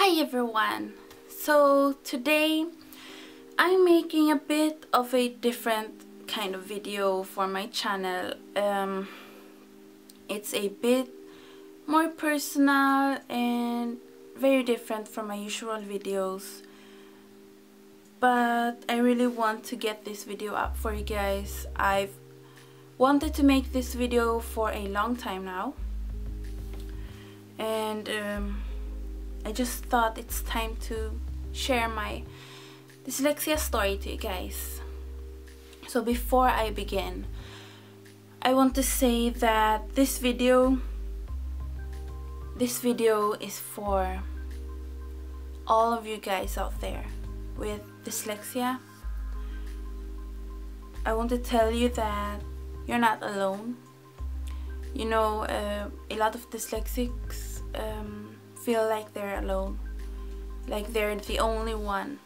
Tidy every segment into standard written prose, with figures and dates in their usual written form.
Hi everyone! So today I'm making a bit of a different kind of video for my channel. It's a bit more personal and very different from my usual videos, but I really want to get this video up for you guys. I've wanted to make this video for a long time now, and I just thought it's time to share my dyslexia story to you guys. So before I begin, I want to say that this video is for all of you guys out there with dyslexia. I want to tell you that you're not alone. You know, a lot of dyslexics feel like they're alone, like they're the only one.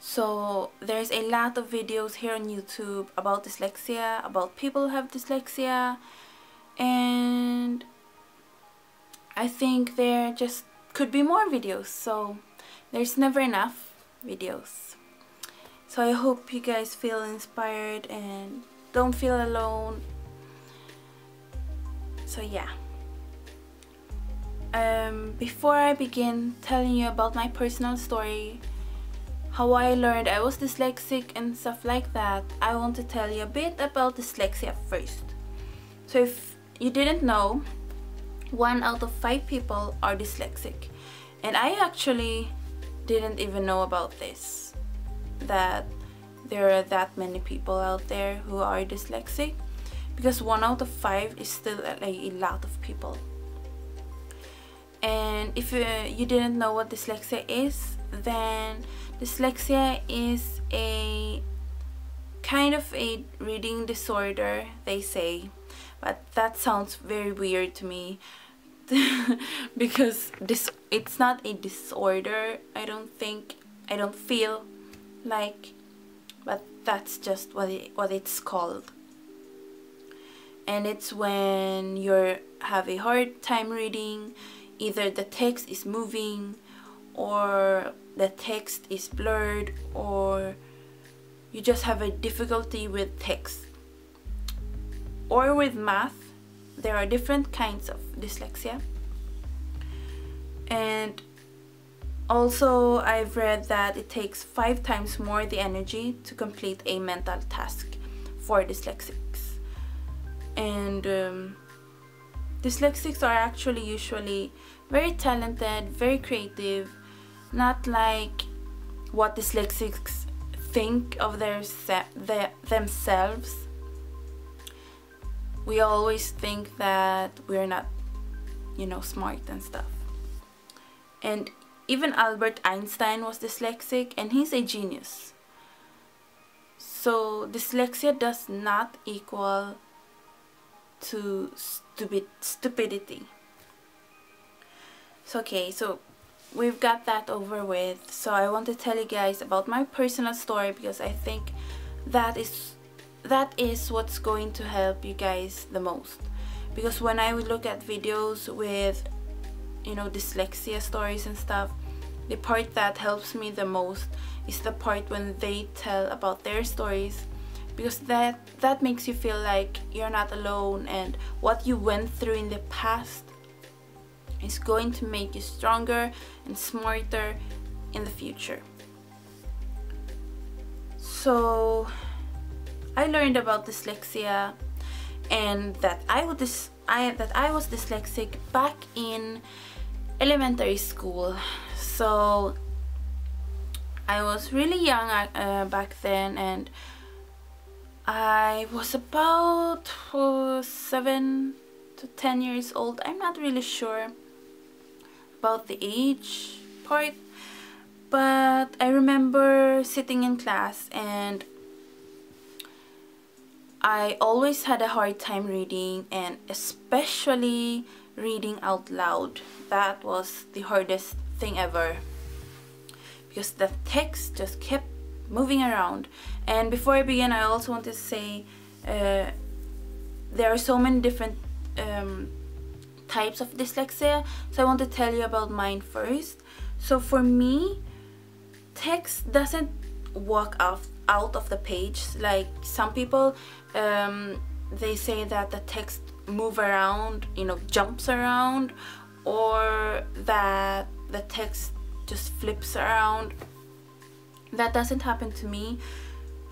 So there's a lot of videos here on YouTube about dyslexia, about people who have dyslexia, and I think there just could be more videos, so there's never enough videos. So I hope you guys feel inspired and don't feel alone. So yeah. Before I begin telling you about my personal story, how I learned I was dyslexic and stuff like that, I want to tell you a bit about dyslexia first. So if you didn't know, 1 out of 5 people are dyslexic, and I actually didn't even know about this, that there are that many people out there who are dyslexic, because 1 out of 5 is still a lot of people. And if you didn't know what dyslexia is, then dyslexia is a kind of a reading disorder, they say, but that sounds very weird to me because it's not a disorder, I don't feel like, but that's just what it's called. And it's when you have a hard time reading. Either the text is moving, or the text is blurred, or you just have a difficulty with text or with math. There are different kinds of dyslexia. And also I've read that it takes 5 times more the energy to complete a mental task for dyslexics. And dyslexics are actually usually very talented, very creative, not like what dyslexics think of themselves. We always think that we're not, you know, smart and stuff. And even Albert Einstein was dyslexic, and he's a genius. So dyslexia does not equal to stupidity. So okay, so we've got that over with. So I want to tell you guys about my personal story, because I think that is what's going to help you guys the most. Because when I would look at videos with, you know, dyslexia stories and stuff, the part that helps me the most is the part when they tell about their stories, because that makes you feel like you're not alone, and what you went through in the past is going to make you stronger and smarter in the future. So I learned about dyslexia and that I was dyslexic back in elementary school. So I was really young back then, and I was about 7 to 10 years old. I'm not really sure about the age part, but I remember sitting in class, and I always had a hard time reading, and especially reading out loud. That was the hardest thing ever, because the text just kept moving around. And before I begin, I also want to say there are so many different types of dyslexia, so I want to tell you about mine first. So for me, text doesn't walk out of the page like some people. They say that the text move around, you know, jumps around, or that the text just flips around. That doesn't happen to me.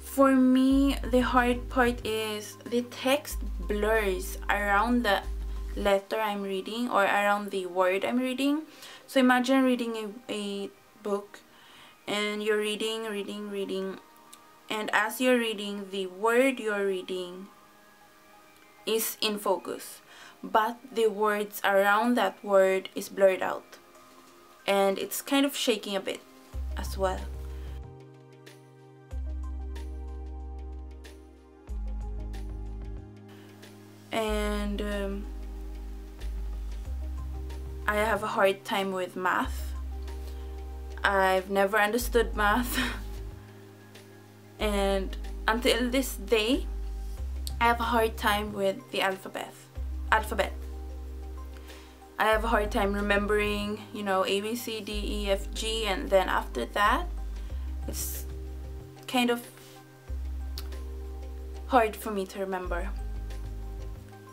For me, the hard part is the text blurs around the letter I'm reading or around the word I'm reading. So imagine reading a book, and you're reading, and as you're reading, the word you're reading is in focus, but the words around that word is blurred out, and it's kind of shaking a bit as well. And I have a hard time with math. I've never understood math and until this day I have a hard time with the alphabet. I have a hard time remembering, you know, A, B, C, D, E, F, G, and then after that it's kind of hard for me to remember,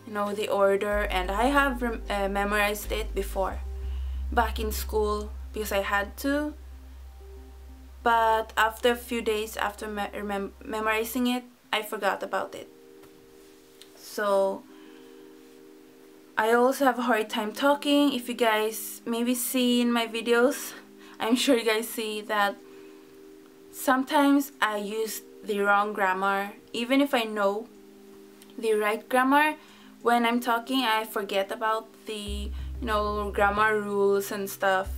you know, the order. And I have memorized it before back in school because I had to, but after a few days after memorizing it, I forgot about it. So I also have a hard time talking. If you guys maybe see in my videos, I'm sure you guys see that sometimes I use the wrong grammar. Even if I know the right grammar, when I'm talking I forget about the, you know, grammar rules and stuff.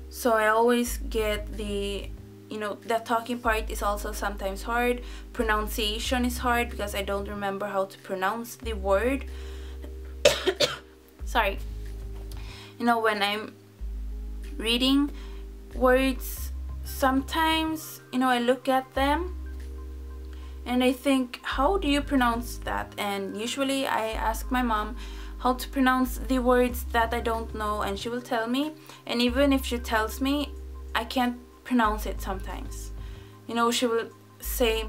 So I always get the, you know, the talking part is also sometimes hard. Pronunciation is hard because I don't remember how to pronounce the word. Sorry. You know, when I'm reading words, sometimes, you know, I look at them and I think, how do you pronounce that? And usually I ask my mom how to pronounce the words that I don't know, and she will tell me. And even if she tells me, I can't pronounce it sometimes. You know, she will say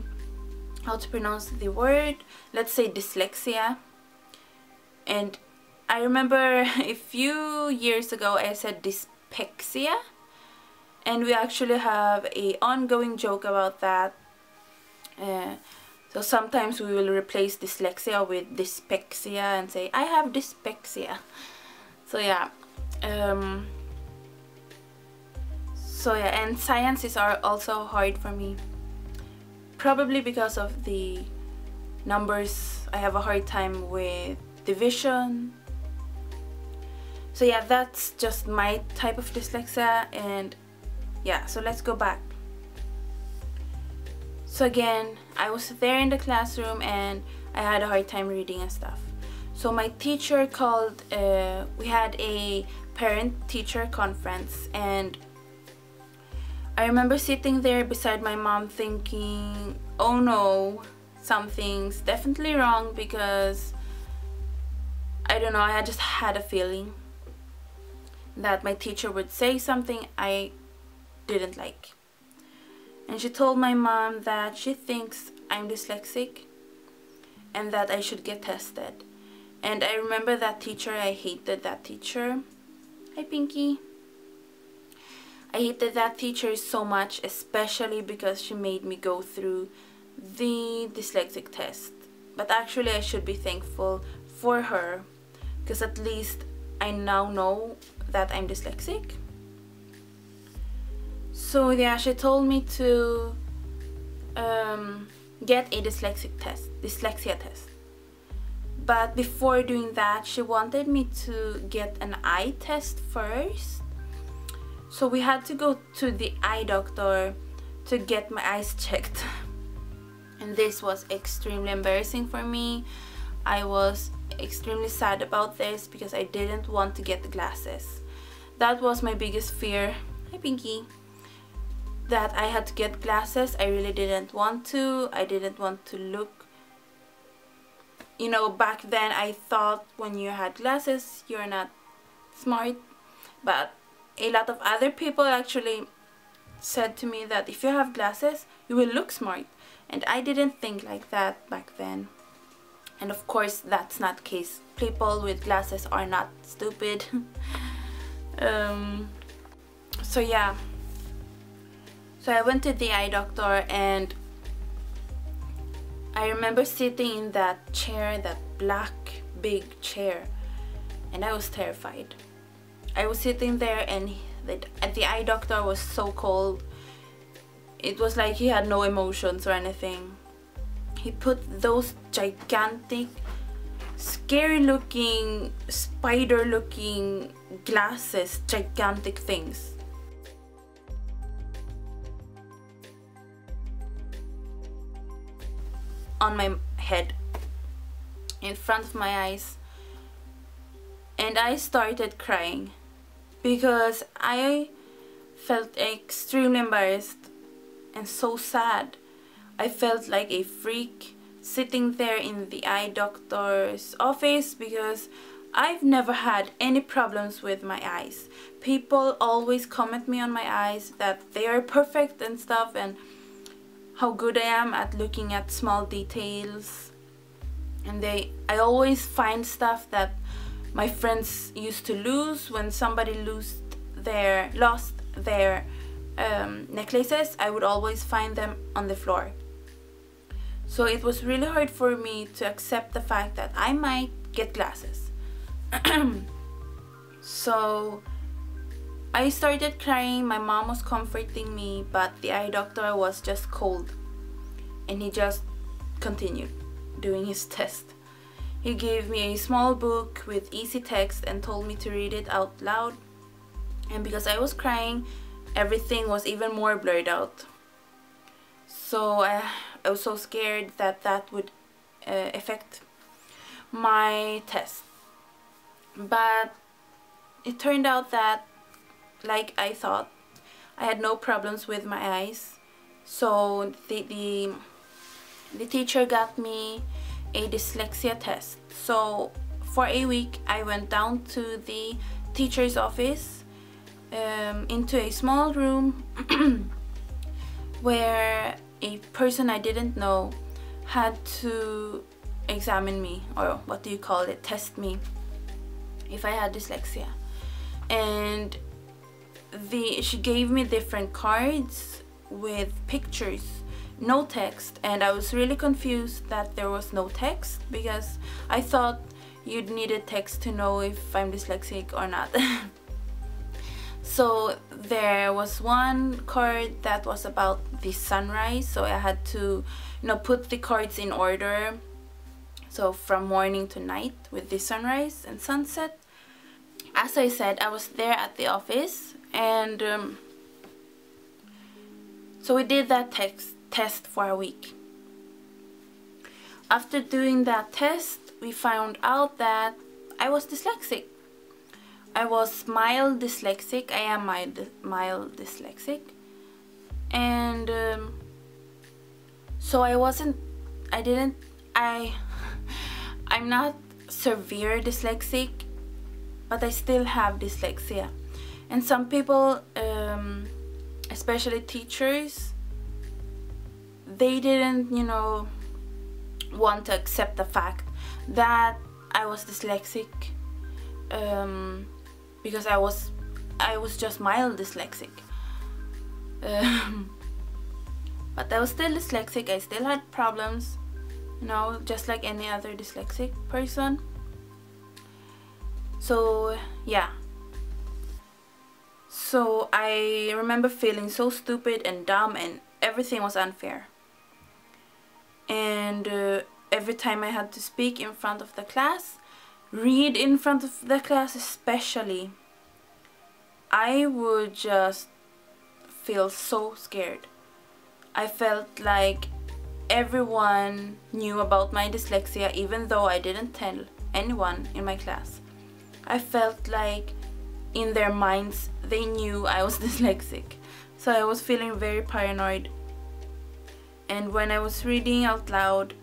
how to pronounce the word, let's say dyslexia, and I remember a few years ago I said dyslexia, and we actually have a ongoing joke about that. So sometimes we will replace dyslexia with dyspexia and say I have dyspexia. So yeah, and science is also hard for me, probably because of the numbers. I have a hard time with division. So yeah, that's just my type of dyslexia. And yeah, so let's go back. So again, I was there in the classroom and I had a hard time reading and stuff. So my teacher called, we had a parent-teacher conference, and I remember sitting there beside my mom thinking, oh no, something's definitely wrong, because I don't know, I just had a feeling that my teacher would say something I didn't like. And she told my mom that she thinks I'm dyslexic and that I should get tested. And I remember that teacher, I hated that teacher. Hi Pinky. I hated that teacher so much, especially because she made me go through the dyslexic test. But actually I should be thankful for her, because at least I now know that I'm dyslexic. So yeah, she told me to get a dyslexia test. But before doing that, she wanted me to get an eye test first. So we had to go to the eye doctor to get my eyes checked. And this was extremely embarrassing for me. I was extremely sad about this because I didn't want to get the glasses. That was my biggest fear. Hi Pinky. That I had to get glasses. I really didn't want to. I didn't want to look you know, back then I thought when you had glasses you're not smart, but a lot of other people actually said to me that if you have glasses you will look smart, and I didn't think like that back then. And of course that's not the case. People with glasses are not stupid. So yeah, so I went to the eye doctor, and I remember sitting in that chair, that black big chair, and I was terrified. I was sitting there, and the eye doctor was so cold. It was like he had no emotions or anything. He put those gigantic, scary looking, spider looking glasses, gigantic things, on my head, in front of my eyes, and I started crying because I felt extremely embarrassed and so sad. I felt like a freak sitting there in the eye doctor's office because I've never had any problems with my eyes. People always comment me on my eyes that they are perfect and stuff, and how good I am at looking at small details. And I always find stuff that my friends used to lose. When somebody lost their necklaces, I would always find them on the floor. So it was really hard for me to accept the fact that I might get glasses. So I started crying. My mom was comforting me, but the eye doctor was just cold, and he just continued doing his test. He gave me a small book with easy text and told me to read it out loud, and because I was crying, everything was even more blurred out. So I was so scared that that would affect my test. But it turned out that, like I thought, I had no problems with my eyes. So the teacher got me a dyslexia test. So for a week I went down to the teacher's office, into a small room where a person I didn't know had to examine me, or what do you call it, test me if I had dyslexia. And she gave me different cards with pictures, no text, and I was really confused that there was no text, because I thought you'd need a text to know if I'm dyslexic or not. So there was one card that was about the sunrise, so I had to, you know, put the cards in order, so from morning to night with the sunrise and sunset. As I said, I was there at the office, and so we did that test for a week. After doing that test, we found out that I was dyslexic. I was mild dyslexic. I am mild dyslexic. And so I'm not severe dyslexic, but I still have dyslexia. And some people, especially teachers, they didn't, you know, want to accept the fact that I was dyslexic, because I was just mild dyslexic. But I was still dyslexic. I still had problems, you know, just like any other dyslexic person. So yeah, so I remember feeling so stupid and dumb, and everything was unfair. And every time I had to speak in front of the class, read in front of the class especially, I would just feel so scared. I felt like everyone knew about my dyslexia, even though I didn't tell anyone in my class. I felt like in their minds they knew I was dyslexic. So I was feeling very paranoid. And when I was reading out loud,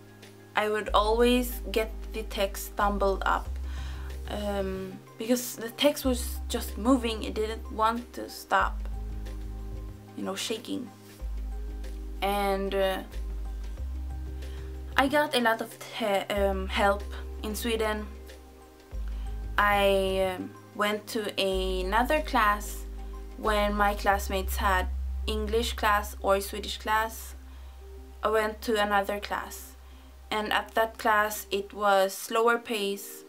I would always get the text stumbled up, because the text was just moving. It didn't want to stop, you know, shaking. And I got a lot of help in Sweden. I went to another class when my classmates had English class or Swedish class. I went to another class, and at that class it was slower pace,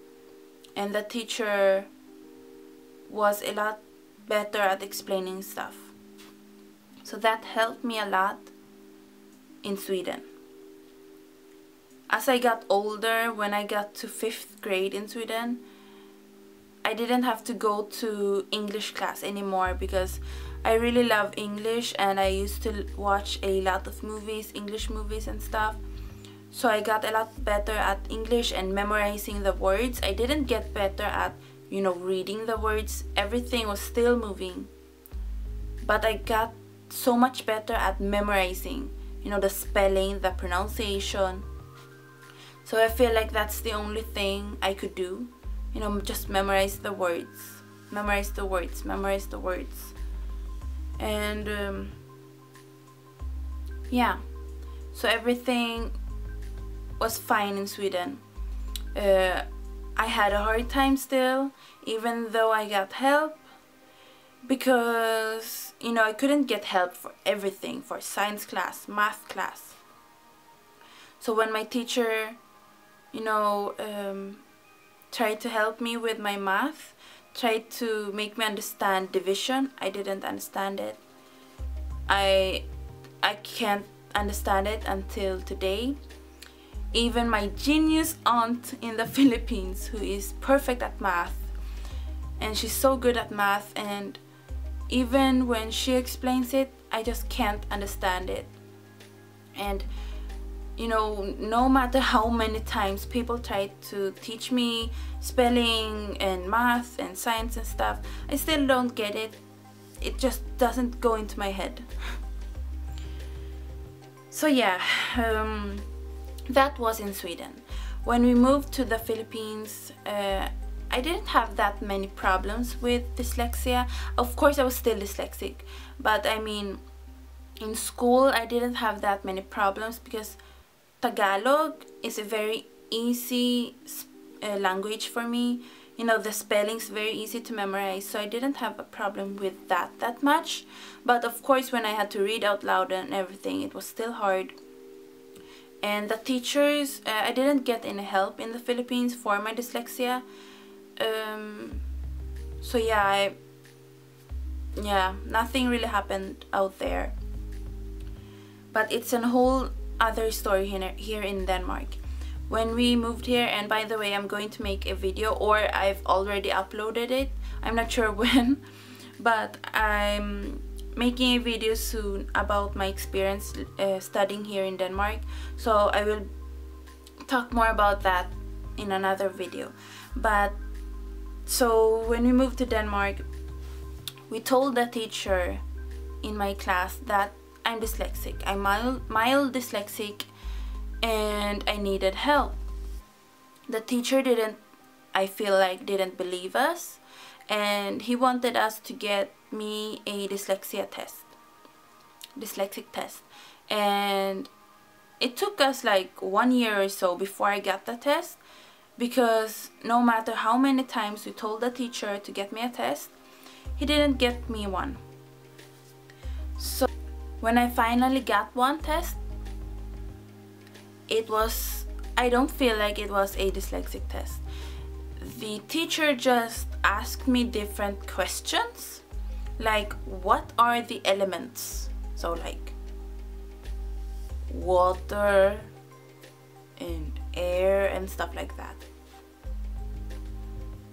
and the teacher was a lot better at explaining stuff. So that helped me a lot in Sweden. As I got older, when I got to 5th grade in Sweden, I didn't have to go to English class anymore because I really love English, and I used to watch a lot of movies, English movies and stuff. So I got a lot better at English and memorizing the words. I didn't get better at, you know, reading the words. Everything was still moving. But I got so much better at memorizing, you know, the spelling, the pronunciation. So I feel like that's the only thing I could do. You know, just memorize the words, memorize the words, memorize the words. And yeah, so everything was fine in Sweden. I had a hard time still, even though I got help, because, you know, I couldn't get help for everything, for science class, math class. So when my teacher, you know, tried to help me with my math, tried to make me understand division, I didn't understand it. I can't understand it until today. Even my genius aunt in the Philippines, who is perfect at math, and she's so good at math, and even when she explains it, I just can't understand it. And you know, no matter how many times people try to teach me spelling and math and science and stuff, I still don't get it. It just doesn't go into my head. So yeah, that was in Sweden. When we moved to the Philippines, I didn't have that many problems with dyslexia. Of course, I was still dyslexic, but I mean, in school I didn't have that many problems because Tagalog is a very easy language for me. You know, the spelling's very easy to memorize, so I didn't have a problem with that much. But of course, when I had to read out loud and everything, it was still hard. And the teachers, I didn't get any help in the Philippines for my dyslexia. So yeah, nothing really happened out there. But it's a whole other story here in Denmark. When we moved here, and by the way, I'm going to make a video, or I've already uploaded it, I'm not sure when, but I'm making a video soon about my experience studying here in Denmark, so I will talk more about that in another video. But so when we moved to Denmark, we told the teacher in my class that I'm dyslexic. I'm mild dyslexic, and I needed help. The teacher I feel like didn't believe us, and he wanted us to get me a dyslexic test. And it took us like 1 year or so before I got the test, because no matter how many times we told the teacher to get me a test, he didn't get me one. So when I finally got one test, I don't feel like it was a dyslexic test. The teacher just asked me different questions, like what are the elements? So like water and air and stuff like that.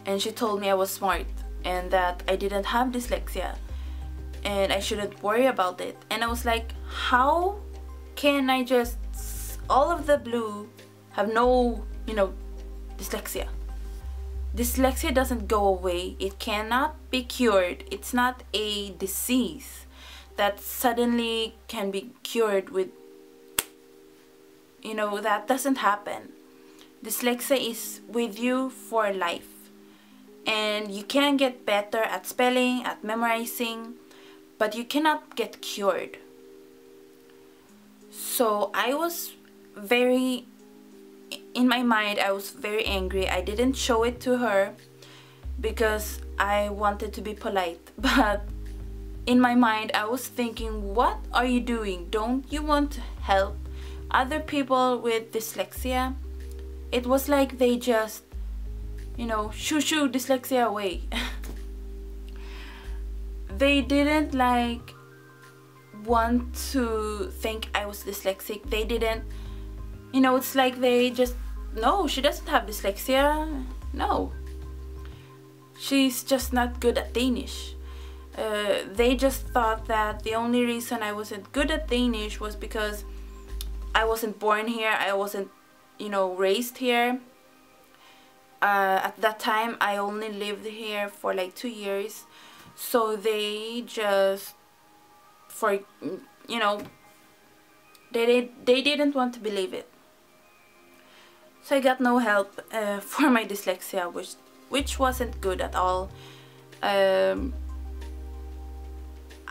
And she told me I was smart and that I didn't have dyslexia and I shouldn't worry about it. And I was like, how can I just all of the blue have no, you know, dyslexia? Dyslexia doesn't go away. It cannot be cured. It's not a disease that suddenly can be cured with, you know, that doesn't happen. Dyslexia is with you for life, and you can get better at spelling, at memorizing, but you cannot get cured. So I was very, in my mind, I was very angry. I didn't show it to her because I wanted to be polite, but in my mind I was thinking, what are you doing? Don't you want to help other people with dyslexia? It was like they just, you know, shoo dyslexia away. They didn't like want to think I was dyslexic. They didn't, you know, it's like they just, no, she doesn't have dyslexia. No, she's just not good at Danish. They just thought that the only reason I wasn't good at Danish was because I wasn't born here, I wasn't, you know, raised here. At that time I only lived here for like 2 years, so they just, for, you know, they didn't want to believe it. So I got no help for my dyslexia, which wasn't good at all.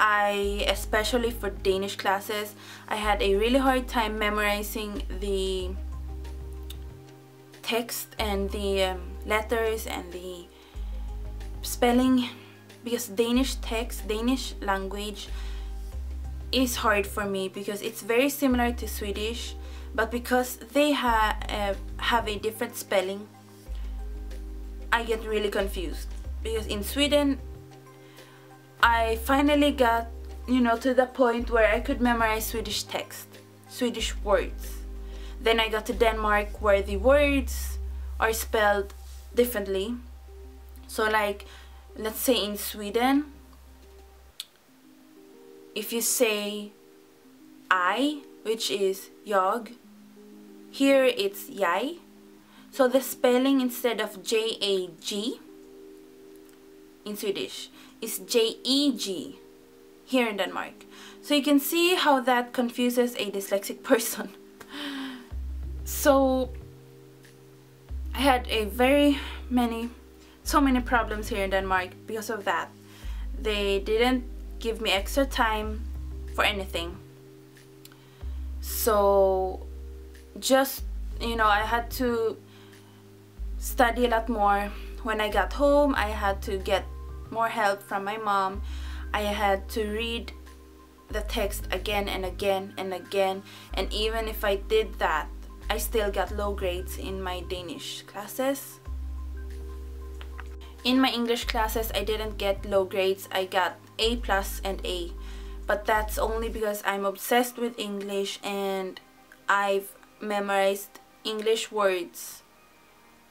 Especially for Danish classes, I had a really hard time memorizing the text and the letters and the spelling, because Danish text, Danish language is hard for me because it's very similar to Swedish, but because they have a different spelling, I get really confused. Because in Sweden I finally got, you know, to the point where I could memorize Swedish text, Swedish words. Then I got to Denmark where the words are spelled differently. So like, let's say in Sweden, if you say I, which is jag, here it's jag. So the spelling, instead of J-A-G in Swedish, is J-E-G here in Denmark. So you can see how that confuses a dyslexic person. So I had so many problems here in Denmark because of that. They didn't give me extra time for anything. So just, you know, I had to study a lot more. When I got home, I had to get more help from my mom. I had to read the text again and again and again, and even if I did that, I still got low grades in my Danish classes. In my English classes I didn't get low grades. I got A+ and A, but that's only because I'm obsessed with English and I've memorized English words.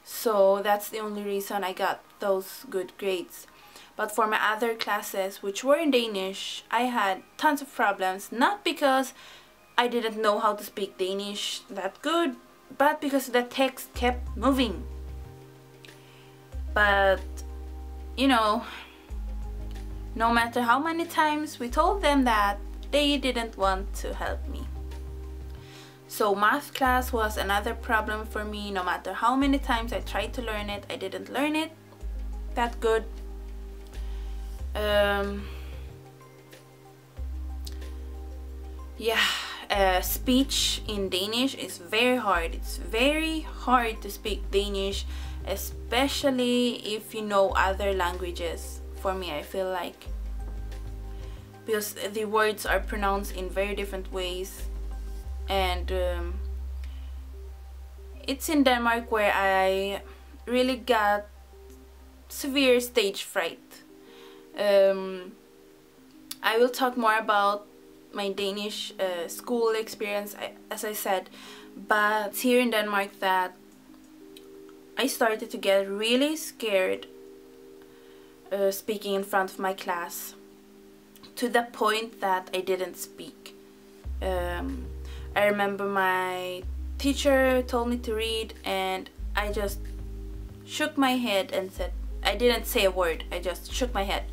So that's the only reason I got those good grades. But for my other classes, which were in Danish, I had tons of problems, not because I didn't know how to speak Danish that good, but because the text kept moving. But, you know, no matter how many times we told them that, they didn't want to help me. So math class was another problem for me. No matter how many times I tried to learn it, I didn't learn it that good. Speech in Danish is very hard. It's very hard to speak Danish, especially if you know other languages. For me, I feel like, because the words are pronounced in very different ways, and it's in Denmark where I really got severe stage fright. I will talk more about my Danish school experience, as I said, but it's here in Denmark that I started to get really scared speaking in front of my class, to the point that I didn't speak. I remember my teacher told me to read and I just shook my head and said, I didn't say a word, I just shook my head.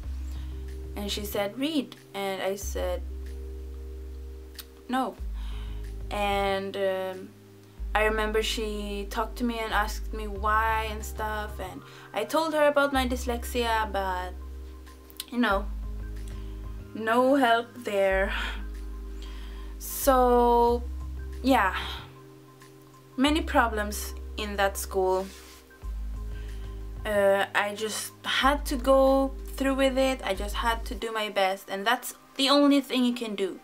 And she said, read, and I said, no. And I remember she talked to me and asked me why and stuff, and I told her about my dyslexia, but you know, no help there. So yeah, many problems in that school. I just had to go through with it. I just had to do my best, and that's the only thing you can do.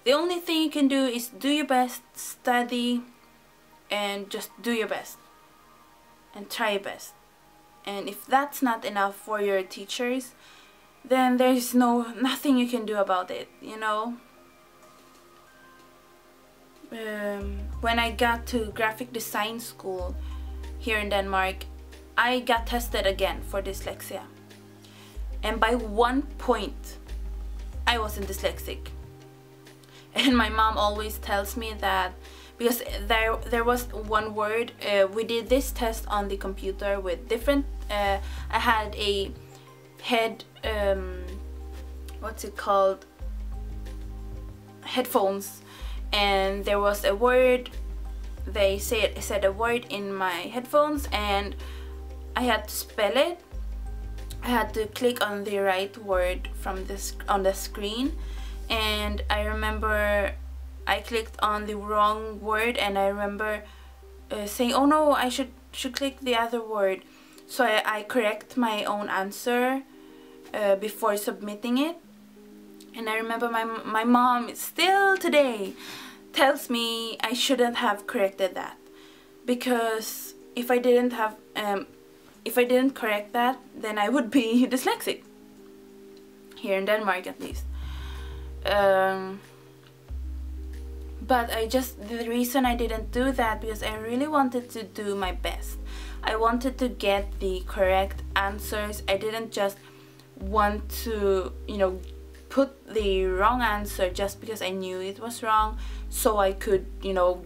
The only thing you can do is do your best, study, and just do your best and try your best. And if that's not enough for your teachers, then there's nothing you can do about it, you know. When I got to graphic design school here in Denmark, I got tested again for dyslexia, and by 1 point I wasn't dyslexic. And my mom always tells me that, because there was one word, we did this test on the computer with different, I had a head, what's it called, headphones, and there was a word, they said a word in my headphones, and I had to spell it. I had to click on the right word from this on the screen, and I remember I clicked on the wrong word, and I remember saying, oh no, I should click the other word. So I correct my own answer before submitting it. And I remember my mom still today tells me I shouldn't have corrected that, because if I didn't correct that, then I would be dyslexic here in Denmark, at least. But the reason I didn't do that, because I really wanted to do my best. I wanted to get the correct answers. I didn't just want to, you know, put the wrong answer just because I knew it was wrong, so I could, you know,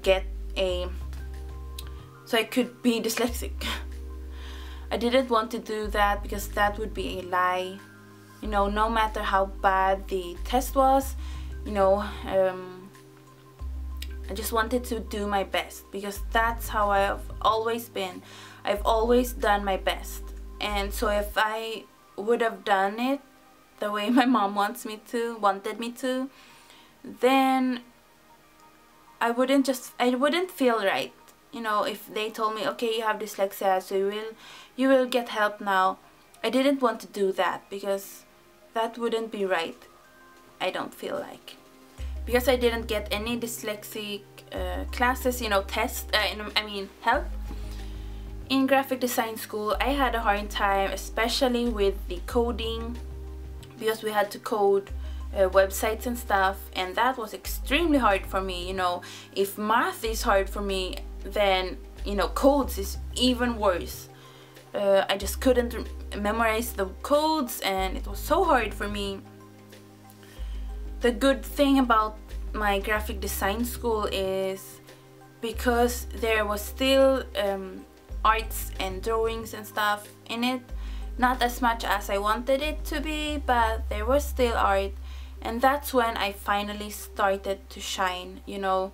so I could be dyslexic. I didn't want to do that, because that would be a lie. You know, no matter how bad the test was, you know, I just wanted to do my best, because that's how I've always been. I've always done my best. And so if I would have done it the way my mom wanted me to, then I wouldn't feel right. You know, if they told me, okay, you have dyslexia, so you will get help now. I didn't want to do that, because that wouldn't be right, I don't feel like. Because I didn't get any dyslexic classes, you know, help. In graphic design school, I had a hard time, especially with the coding, because we had to code websites and stuff, and that was extremely hard for me. You know, if math is hard for me, then, you know, codes is even worse. I just couldn't memorize the codes, and it was so hard for me. The good thing about my graphic design school is, because there was still arts and drawings and stuff in it, not as much as I wanted it to be, but there was still art, and that's when I finally started to shine. You know,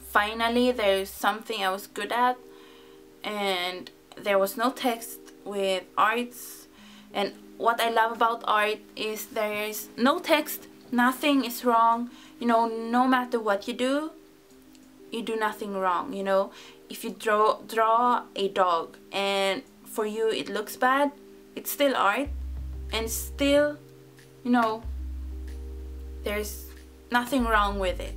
finally there's something I was good at, and there was no text with arts. And what I love about art is there is no text, nothing is wrong. You know, no matter what you do nothing wrong. You know, if you draw a dog and for you it looks bad, it's still art, and still, you know, there's nothing wrong with it.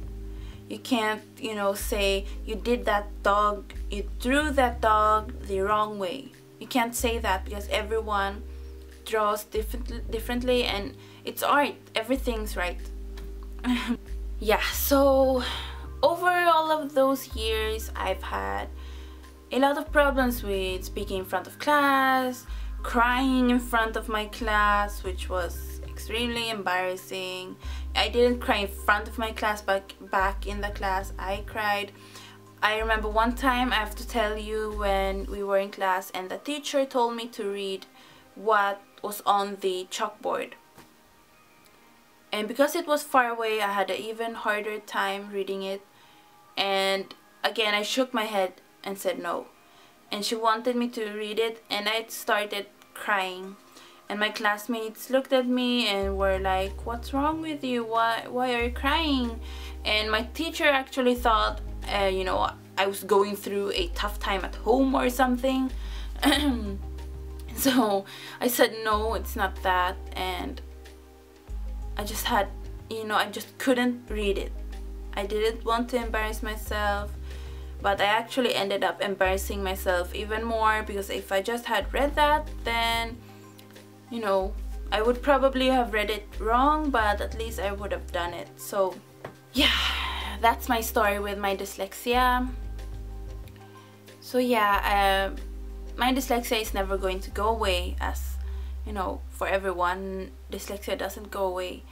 You can't, you know, say you did that dog, you drew that dog the wrong way. You can't say that, because everyone draws differently, and it's art. Everything's right. Yeah, so over all of those years, I've had a lot of problems with speaking in front of class, crying in front of my class, which was extremely embarrassing. I didn't cry in front of my class, but back in the class I cried. I remember one time, I have to tell you, when we were in class and the teacher told me to read what was on the chalkboard. And because it was far away, I had an even harder time reading it. And again, I shook my head and said no. And she wanted me to read it, and I started crying. And my classmates looked at me and were like, what's wrong with you? Why are you crying? And my teacher actually thought, you know, I was going through a tough time at home or something. So I said, no, it's not that. And I just had, you know, I just couldn't read it. I didn't want to embarrass myself, but I actually ended up embarrassing myself even more, because if I just had read that, then, you know, I would probably have read it wrong, but at least I would have done it. So yeah, that's my story with my dyslexia. So yeah, my dyslexia is never going to go away, as you know, for everyone, dyslexia doesn't go away.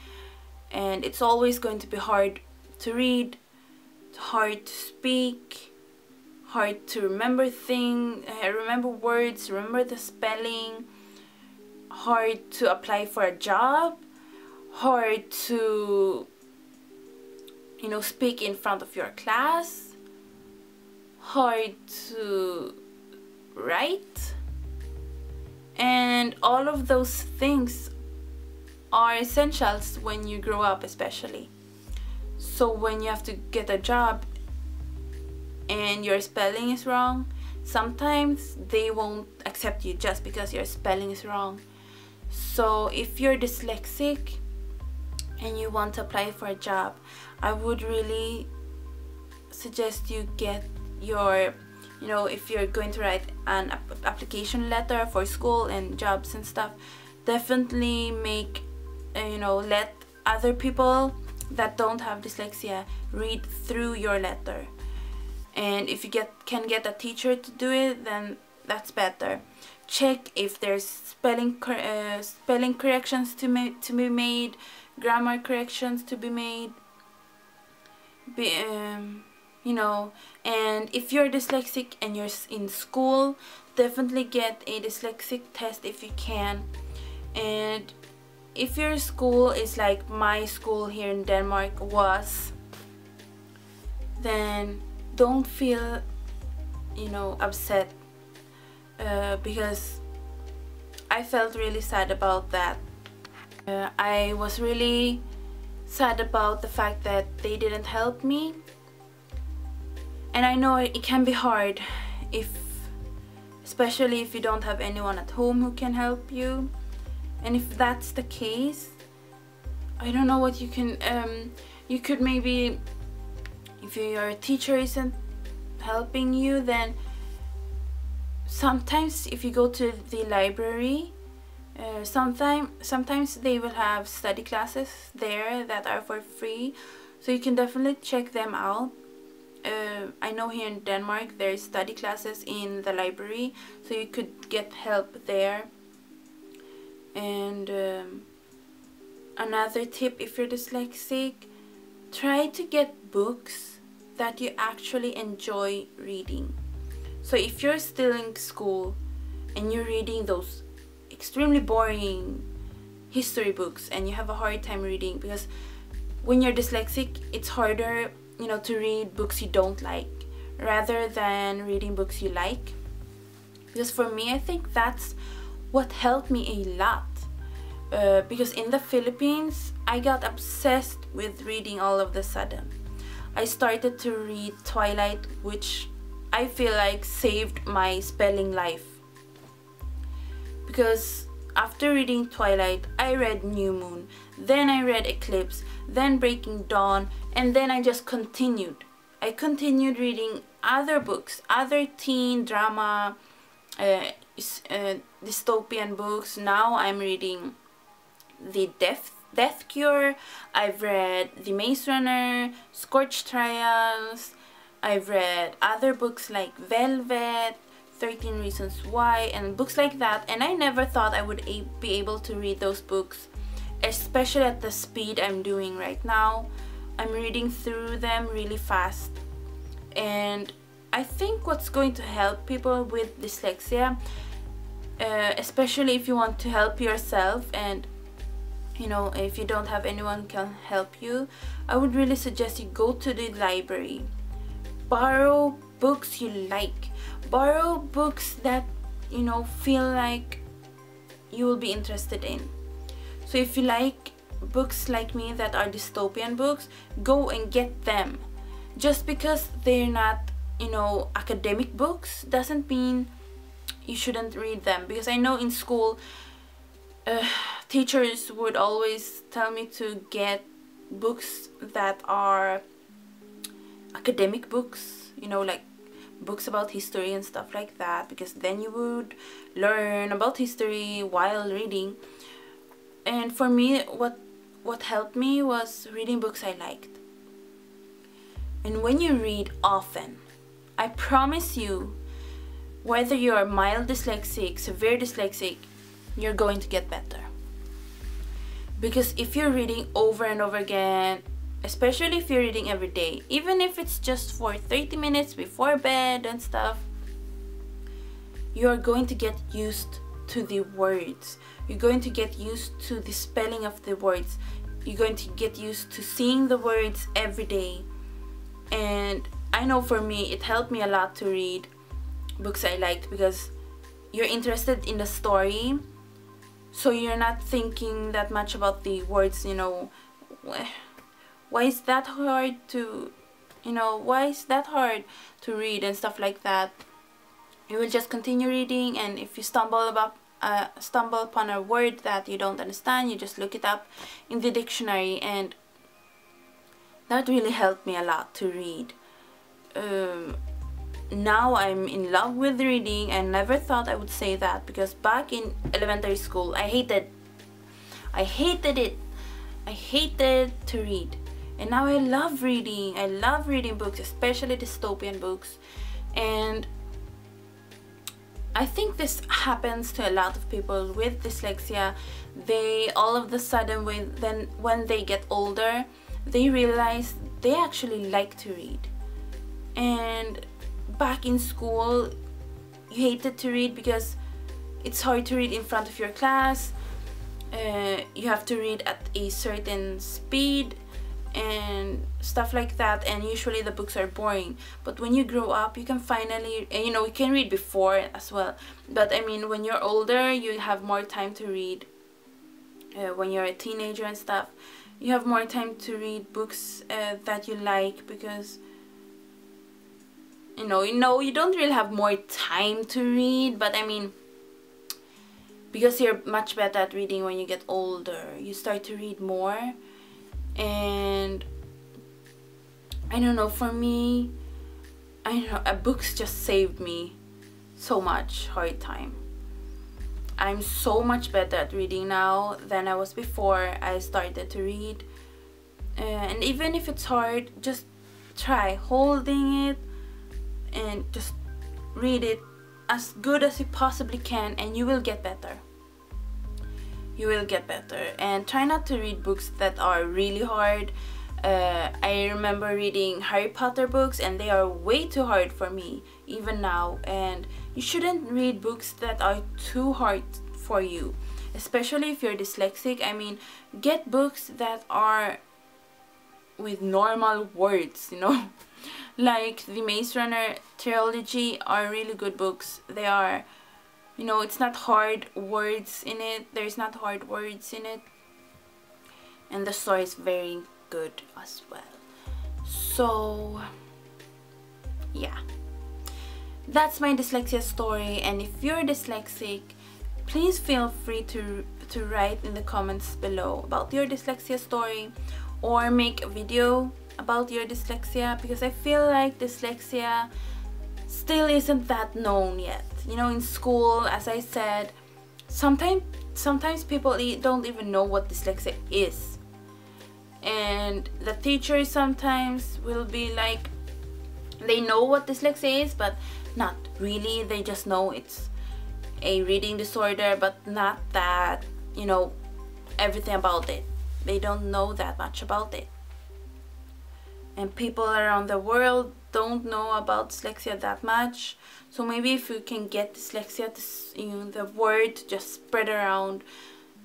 And it's always going to be hard to read, hard to speak, hard to remember things, remember words, remember the spelling, hard to apply for a job, hard to, you know, speak in front of your class, hard to write. And all of those things are essentials when you grow up, especially. So when you have to get a job and your spelling is wrong, sometimes they won't accept you just because your spelling is wrong. So if you're dyslexic and you want to apply for a job, I would really suggest you get your, you know, if you're going to write an application letter for school and jobs and stuff, definitely make, you know, let other people that don't have dyslexia read through your letter. And if you can get a teacher to do it, then that's better. Check if there's spelling corrections to be made, grammar corrections to be made, you know. And if you're dyslexic and you're in school, definitely get a dyslexic test if you can. And if your school is like my school here in Denmark was, then don't feel, you know, upset, because I felt really sad about that. I was really sad about the fact that they didn't help me. And I know it can be hard, especially if you don't have anyone at home who can help you. And if that's the case, I don't know what you can, you could maybe, if your teacher isn't helping you, then sometimes if you go to the library, sometimes they will have study classes there that are for free, so you can definitely check them out. I know here in Denmark there's study classes in the library, so you could get help there. And another tip, if you're dyslexic, try to get books that you actually enjoy reading. So if you're still in school and you're reading those extremely boring history books and you have a hard time reading, because when you're dyslexic it's harder, you know, to read books you don't like rather than reading books you like. Because for me, I think that's what helped me a lot, because in the Philippines I got obsessed with reading all of a sudden. I started to read Twilight, which I feel like saved my spelling life, because after reading Twilight I read New Moon, then I read Eclipse, then Breaking Dawn, and then I just continued. I continued reading other books, other teen drama, dystopian books. Now I'm reading The Death Cure, I've read The Maze Runner, Scorched Trials, I've read other books like Velvet, 13 Reasons Why, and books like that, and I never thought I would be able to read those books, especially at the speed I'm doing right now. I'm reading through them really fast. And I think what's going to help people with dyslexia, especially if you want to help yourself and, you know, if you don't have anyone who can help you, I would really suggest you go to the library. borrow books you like. Borrow books that, you know, feel like you will be interested in. So if you like books like me that are dystopian books, go and get them. Just because they're not, you know, academic books doesn't mean you shouldn't read them. Because I know in school teachers would always tell me to get books that are academic books, you know, like books about history and stuff like that, because then you would learn about history while reading. And for me, what helped me was reading books I liked. And when you read often, I promise you, whether you're mild dyslexic, severe dyslexic, you're going to get better. Because if you're reading over and over again, especially if you're reading every day, even if it's just for 30 minutes before bed and stuff, you're going to get used to the words. You're going to get used to the spelling of the words. You're going to get used to seeing the words every day. And I know for me, it helped me a lot to read books I liked, because you're interested in the story, so you're not thinking that much about the words, you know, why is that hard to, you know, why is that hard to read and stuff like that. You will just continue reading, and if you stumble upon a word that you don't understand, you just look it up in the dictionary, and that really helped me a lot to read. Now I'm in love with reading. I never thought I would say that, because back in elementary school I hated it. I hated to read. And now I love reading. I love reading books, especially dystopian books. And I think this happens to a lot of people with dyslexia. They all of a sudden, when they get older, they realize they actually like to read. And back in school, you hated to read because it's hard to read in front of your class. You have to read at a certain speed and stuff like that, and usually the books are boring. But when you grow up, you can finally, you know, you can read before as well, but I mean, when you're older, you have more time to read. When you're a teenager and stuff, you have more time to read books that you like, because you know, you don't really have more time to read, but I mean, because you're much better at reading when you get older, you start to read more. And I don't know, for me, I don't know, books just saved me so much hard time. I'm so much better at reading now than I was before I started to read. And even if it's hard, just try holding it and just read it as good as you possibly can, and you will get better. You will get better. And try not to read books that are really hard. I remember reading Harry Potter books, and they are way too hard for me even now. And you shouldn't read books that are too hard for you, especially if you're dyslexic. I mean, get books that are with normal words, you know. Like the Maze Runner trilogy are really good books. They are, you know, it's not hard words in it. There's not hard words in it. And the story is very good as well. So, yeah. That's my dyslexia story. And if you're dyslexic, please feel free to write in the comments below about your dyslexia story, or make a video about your dyslexia, because I feel like dyslexia still isn't that known yet. You know, in school, as I said, sometimes people don't even know what dyslexia is. And the teachers sometimes will be like, they know what dyslexia is, but not really. They just know it's a reading disorder, but not that, you know, everything about it. They don't know that much about it. And people around the world don't know about dyslexia that much. So maybe if you can get dyslexia, you know, the word just spread around,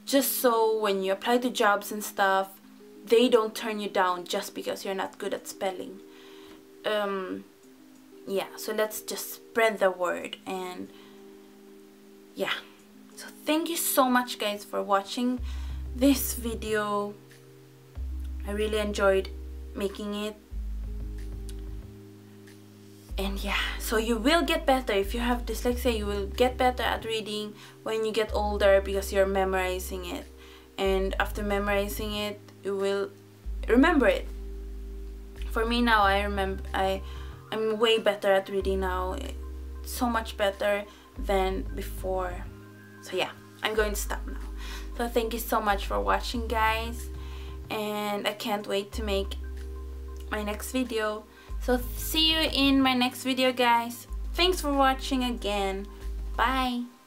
just so when you apply to jobs and stuff, they don't turn you down just because you're not good at spelling. yeah, so let's just spread the word. And yeah, so thank you so much guys for watching this video. I really enjoyed making it. And yeah, so you will get better. If you have dyslexia, you will get better at reading when you get older because you're memorizing it. And after memorizing it, you will remember it. For me now, I'm way better at reading now. So much better than before. So yeah, I'm going to stop now. So thank you so much for watching guys. And I can't wait to make my next video. So see you in my next video guys. Thanks for watching again. Bye.